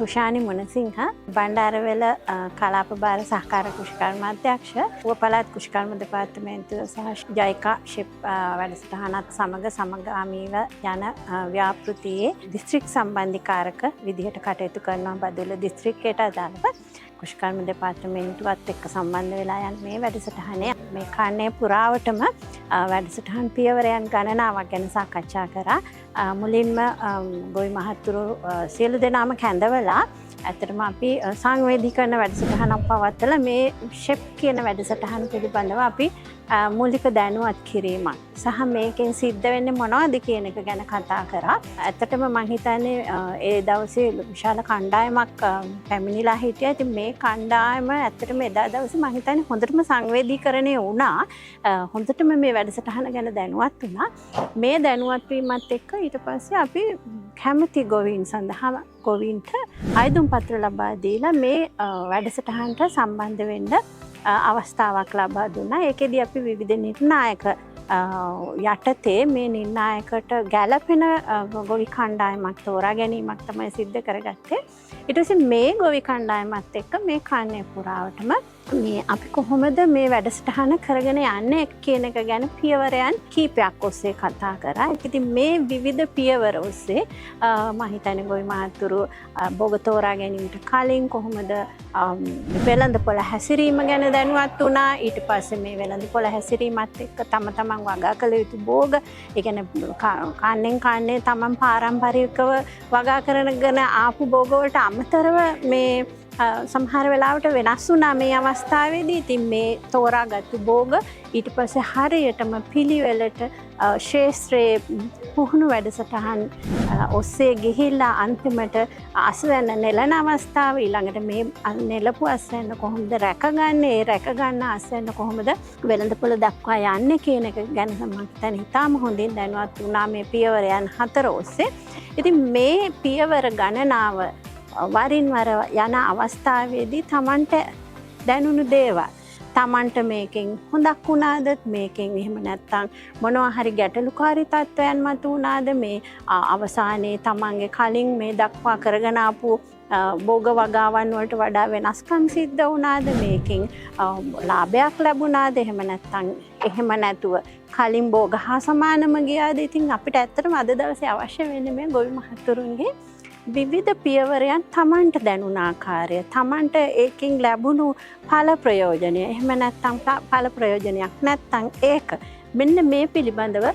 තුෂානි මුණසිංහ බණ්ඩාරවෙල කලාප භාර සහකාර කෘෂිකර්ම අධ්‍යක්ෂ ව පළාත් කෘෂිකර්ම දෙපාර්තමේන්තුව සහ ජයිකා ශිප් වැඩසටහනත් සමගාමීව යන ව්‍යාපෘතියේ දිස්ත්‍රික් සම්බන්ධීකාරක විදිහට කටයුතු කරනවා බදුල්ල දිස්ත්‍රික්කයට අදාළව කෘෂිකර්ම දෙපාර්තමේන්තුවත් එක්ක සම්බන්ධ වෙලා යන මේ වැඩසටහනේ මේ කාණේ පුරාවටම වැඩසටහන් පියවරයන් ගණනාවක් ගැන සාකච්ඡා කරා. මුලින්ම ගොවි මහත්තුරු සියලු දෙනාම කැඳවලා ඇත්තටම අපි සංවේදීකරණ වැඩසටහනක් පවත්වලා මේ ෂෙප් කියන වැඩසටහන පිළිබඳව අපි මූලික දැනුවත් කිරීමක් සහ මේකෙන් සිද්ධ වෙන්නේ මොනවද කියන එක ගැන කතා කරා. ඇත්තටම මම හිතන්නේ ඒ දවසේ විශාල කණ්ඩායමක් පැමිණිලා හිටියා. ඉතින් මේ කණ්ඩායම ඇත්තටම එදා දවසේ මම හිතන්නේ හොඳටම සංවේදීකරණය වුණා. හොඳටම මේ වැඩසටහන ගැන දැනුවත් වුණා. මේ දැනුවත් වීමත් එක්ක ඊට පස්සේ අපි කැමති ගොවීන් සඳහා ගොවීන්ට අයදුම් පත්‍ර ලබා දීලා මේ වැඩසටහනට සම්බන්ධ වෙන්න අවස්ථාවක් ලබා දුන්නා. ඒකෙදී අපි විවිධ නිර්ණායක යටතේ මේ නිර්ණායකට ගැළපෙන ගොවි කණ්ඩායමක් තෝරා ගැනීමක් තමයි සිද්ධ කරගත්තේ. ඊට පස්සේ මේ ගොවි කණ්ඩායමත් එක්ක මේ කාණේ පුරාවටම මේ අපි කොහොමද මේ වැඩසටහන කරගෙන යන්නේ කියන එක ගැන පියවරයන් කීපයක් ඔස්සේ කතා කරා. ඉතින් මේ විවිධ පියවර ඔස්සේ මම හිතන්නේ ගොවි මහත්තුරු බොග තෝරා ගැනීමට කලින් කොහොමද වෙළඳපොළ හැසිරීම ගැන දැනුවත් වුණා. ඊට පස්සේ මේ වෙළඳපොළ හැසිරීමත් එක්ක තමන් වගා කළ යුතු බෝග, ඒ කියන්නේ කාණෙන් තමන් පාරම්පරිකව වගා කරගෙන ආපු බෝග වලට අමතරව මේ සමහර වෙලාවට වෙනස් වුණා මේ අවස්ථාවේදී. ඉතින් මේ තෝරාගත්තු බෝග ඊට පස්සේ හරියටම පිළිවෙලට ශාස්ත්‍රයේ පුහුණු වැඩසටහන් ඔස්සේ ගිහිල්ලා අන්තිමට අස්වැන්න නෙලන අවස්ථාව, ඊළඟට මේ නෙලපු අස්වැන්න කොහොමද රැකගන්නේ, ඒ රැකගන්න අස්වැන්න කොහොමද වෙළඳපොළ දක්වා යන්නේ කියන එක ගැන මම හිතන්නේ හිතාම හොඳින් දැනුවත් වුණා මේ පියවරයන් 4 ඔස්සේ. ඉතින් මේ පියවර ගණනාව වරින් වර යන අවස්ථාවේදී තමන්ට දැනුණු දේවල්, තමන්ට මේකෙන් හොඳක් වුණාද, මේකෙන් එහෙම නැත්නම් මොනවා හරි ගැටලුකාරී තත්ත්වයන් මත වුණාද, මේ අවසානයේ තමන්ගේ කලින් මේ දක්වා කරගෙන ආපු බෝග වගාවන් වලට වඩා වෙනස්කම් සිද්ධ වුණාද, මේකෙන් ලාභයක් ලැබුණාද, එහෙම නැත්නම් එහෙම නැතුව කලින් බෝග හා සමානම ගියාද. ඉතින් අපිට ඇත්තටම අද දවසේ අවශ්‍ය වෙන්නේ මේ ගොවි මහත්තුරුන්ගේ විවිධ පියවරයන් තමන්ට දැනුණ ආකාරය, තමන්ට ඒකෙන් ලැබුණු ඵල ප්‍රයෝජනය, එහෙම නැත්නම් ඵල ප්‍රයෝජනයක් නැත්නම් ඒක මෙන්න මේ පිළිබඳව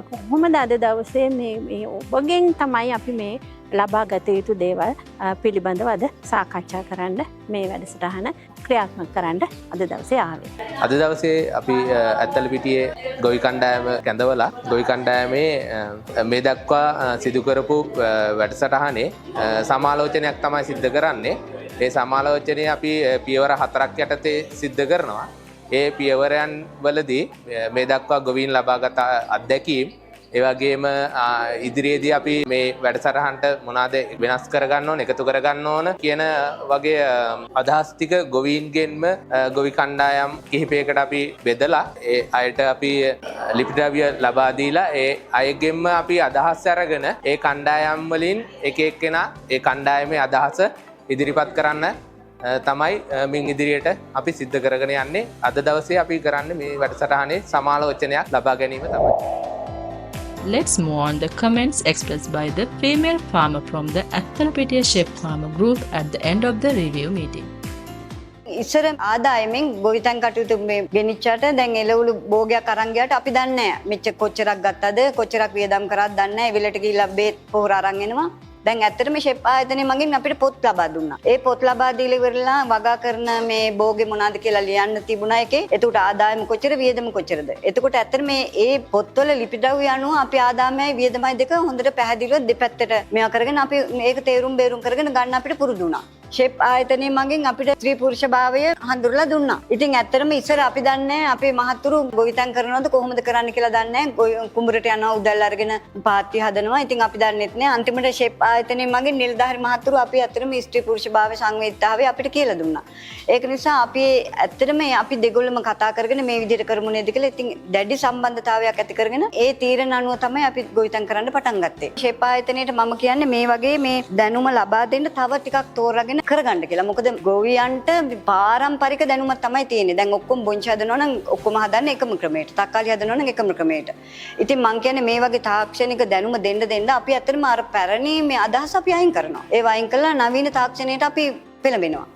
කොහොමද අද දවසේ මේ ඔබගෙන් තමයි අපි මේ ලබා ගත යුතු දේවල් පිළිබඳව අද සාකච්ඡා කරන්න මේ වැඩසටහන ක්‍රියාත්මක කරන්න අද දවසේ ආවේ. අද දවසේ අපි ඇත්තලපිටියේ ගොවි කණ්ඩායම කැඳවලා ගොවි කණ්ඩායමේ මේ දක්වා සිදු කරපු වැඩසටහනේ සමාලෝචනයක් තමයි සිද්ධ කරන්නේ. ඒ සමාලෝචනය අපි පියවර 4ක් යටතේ සිද්ධ කරනවා. ඒ පියවරයන් වලදී මේ දක්වා ගොවීන් ලබාගත් අත්දැකීම්, ඒ වගේම ඉදිරියේදී අපි මේ වැඩසටහනට මොනවාද වෙනස් කරගන්න ඕන, එකතු කරගන්න ඕන කියන වගේ අදහස් ටික ගොවීන්ගෙන්ම ගොවි කණ්ඩායම් කිහිපයකට අපි බෙදලා ඒ අයට අපි ලිපිද්‍රව්‍ය ලබා දීලා ඒ අයගෙන්ම අපි අදහස් අරගෙන ඒ කණ්ඩායම් වලින් එක එක්කෙනා ඒ කණ්ඩායමේ අදහස ඉදිරිපත් කරන්න තමයි මින් ඉදිරියට අපි සිද්ධ කරගෙන යන්නේ. අද දවසේ අපි කරන්නේ මේ වැඩසටහනේ සමාලෝචනයක් ලබා ගැනීම තමයි. Let's move on the comments expressed by the female farmer from the Athalapitiya Sheep Farmer Group at the end of the review meeting. ඉස්සර ආදායමෙන් ගොවිතැන් කටයුතු මේ ගෙනිච්චාට දැන් එළවලු භෝගයක් අරන් ගියාට අපි දන්නේ නැහැ. මෙච්චර කොච්චරක් ගත්තද, කොච්චරක් වියදම් කරාද දන්නේ නැහැ. එවිලට ගිහිල්ලා බේත් පොහොර අරන් එනවා. දැන් ඇත්තටම ෂෙප් ආයතනය මගින් අපිට පොත් ලබා දුන්නා. ඒ පොත් ලබා දීලා ඉවරලා වගා කරන මේ භෝගේ මොනවාද කියලා ලියන්න තිබුණා එකේ. එතකොට ආදායම කොච්චර වියදම කොච්චරද? එතකොට ඇත්තට මේ ඒ පොත්වල ලිපිද්‍රව්‍ය අනුව අපි ආදායමයි වියදමයි දෙක හොඳට පැහැදිලිව දෙපැත්තට මේවා කරගෙන අපි මේක තේරුම් බේරුම් කරගෙන ගන්න අපිට පුරුදු වුණා. ෂෙප් ආයතනයේ මගින් අපිට ස්ත්‍රී පුරුෂ භාවය හඳුරලා දුන්නා. ඉතින් ඇත්තටම ඉස්සර අපි දන්නේ අපේ මහත්තුරු ගොවිතැන් කරනවද කොහොමද කරන්න කියලා දන්නේ නැහැ. කුඹරට යනවා උදැල්ල අරගෙන පාත්‍ය හදනවා. ඉතින් අපි දන්නෙත් නෑ. අන්තිමට ෂෙප් ආයතනයේ මගින් නිලධාරි මහත්තුරු අපි ඇත්තටම ස්ත්‍රී පුරුෂ භාවය සංවේදීතාවය අපිට කියලා දුන්නා. ඒක නිසා අපි ඇත්තටම අපි දෙගොල්ලම කතා කරගෙන මේ විදිහට කරමු නේද කියලා ඉතින් දැඩි සම්බන්ධතාවයක් ඇති කරගෙන ඒ තීරණ අනුව තමයි අපි ගොවිතැන් කරන්න පටන් ගත්තේ. ෂෙප් ආයතනයේට මම කියන්නේ මේ වගේ මේ දැනුම ලබා දෙන්න තව ටිකක් තෝරාගෙන කරගන්න කියලා. මොකද ගොවියන්ට පාරම්පරික දැනුම තමයි තියෙන්නේ. දැන් ඔක්කොම බොංචි හදනවා නම් ඔක්කොම හදන්නේ එකම ක්‍රමයට. තක්කාලි හදනවා නම් එකම ක්‍රමයට. ඉතින් මං කියන්නේ මේ වගේ තාක්ෂණික දැනුම දෙන්න අපි ඇත්තටම අර පැරණි මේ අදහස් අපි අයින් කරනවා. ඒව අයින් කළා නවීන තාක්ෂණයට අපි පෙළඹෙනවා.